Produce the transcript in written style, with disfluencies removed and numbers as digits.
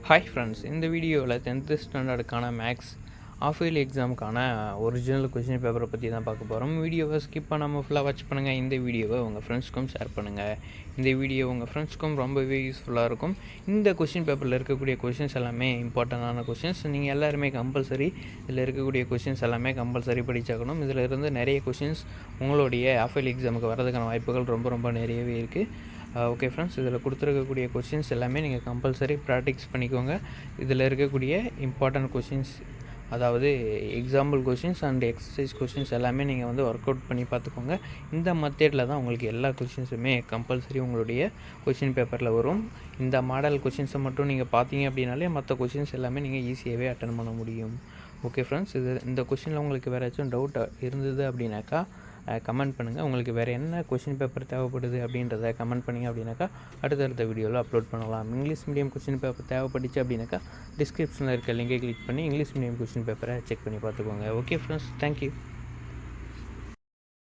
Hi friends, இந்த வீடியோவில் 10th ஸ்டாண்டர்டுக்கான மேக்ஸ் ஆஃப் இயர்லி எக்ஸாமுக்கான ஒரிஜினல் கொஷின் பேப்பரை பற்றி தான் பார்க்க போகிறோம். வீடியோவை ஸ்கிப் பண்ணாமல் ஃபுல்லாக வாட்ச் பண்ணுங்கள். இந்த வீடியோவை உங்கள் ஃப்ரெண்ட்ஸ்க்கும் ஷேர் பண்ணுங்கள். இந்த வீடியோ உங்கள் ஃப்ரெண்ட்ஸ்க்கும் ரொம்பவே யூஸ்ஃபுல்லாக இருக்கும். இந்த கொஷின் பேப்பரில் இருக்கக்கூடிய கொஷின்ஸ் எல்லாமே இம்பார்ட்டண்டான கொஷின்ஸ். நீங்கள் எல்லாருமே கம்பல்சரி இதில் இருக்கக்கூடிய கொஷின்ஸ் எல்லாமே கம்பல்சரி படிச்சாக்கணும். இதில் இருந்து நிறைய கொஷின்ஸ் உங்களுடைய ஆஃப் இயர்லி எக்ஸாமுக்கு வரதுக்கான வாய்ப்புகள் ரொம்ப நிறையவே இருக்குது. ஓகே ஃப்ரெண்ட்ஸ், இதில் கொடுத்துருக்கக்கூடிய கொஷின்ஸ் எல்லாமே நீங்கள் கம்பல்சரி ப்ராக்டிஸ் பண்ணிக்கோங்க. இதில் இருக்கக்கூடிய இம்பார்ட்டன்ட் கொஷின்ஸ், அதாவது example questions and exercise questions எல்லாமே நீங்கள் ஒர்க் அவுட் பண்ணி பார்த்துக்கோங்க. இந்த மெத்தேடில் தான் உங்களுக்கு எல்லா கொஷின்ஸுமே கம்பல்சரி உங்களுடைய கொஷின் பேப்பரில் வரும். இந்த மாடல் கொஷின்ஸை மட்டும் நீங்கள் பார்த்தீங்க அப்படின்னாலே மற்ற கொஷின்ஸ் எல்லாமே நீங்கள் ஈஸியாகவே அட்டன் பண்ண முடியும். ஓகே ஃப்ரெண்ட்ஸ், இந்த கொஷினில் உங்களுக்கு வேறு ஏதாச்சும் டவுட் இருந்தது அப்படின்னாக்கா கமெண்ட் பண்ணுங்கள். உங்களுக்கு வேறு என்ன கொஷின் பேப்பர் தேவைப்படுது அப்படின்றத கமெண்ட் பண்ணிங்க அப்படின்னாக்கா அடுத்தடுத்த வீடியோவில் அப்லோட் பண்ணலாம். இங்கிலீஷ் மீடியம் கொஷின் பேப்பர் தேவைப்பட்டுச்சு அப்படின்னாக்கா டிஸ்கிரிப்ஷனில் இருக்க லிங்கை கிளிக் பண்ணி இங்கிலீஷ் மீடியம் கொஷின் பேப்பரை செக் பண்ணி பார்த்துக்கோங்க. Okay friends, thank you.